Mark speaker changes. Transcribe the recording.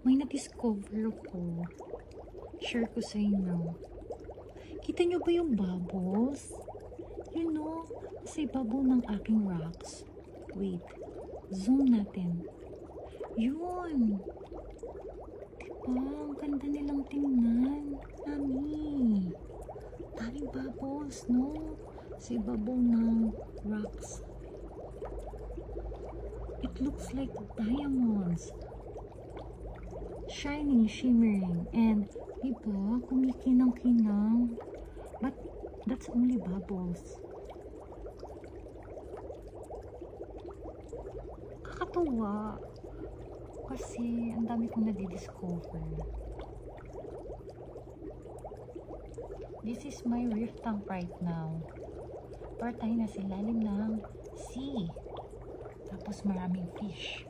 Speaker 1: may na-discover ko. Share ko sa inyo. Kita nyo ba yung bubbles? You know, sa ibabaw ng aking rocks. Wait, zoom natin. Yun! Diba? Ang ganda nilang tingnan. Mami! Daming bubbles, no? Sa ibabaw ng rocks. It looks like diamonds. Shining, shimmering, and diba, kumikinang-kinang. But that's only bubbles. Kakatuwa. Kasi ang dami kong nadidiscover. This is my reef tank right now. Pero tayo na sa ilalim ng sea. Tapos maraming fish.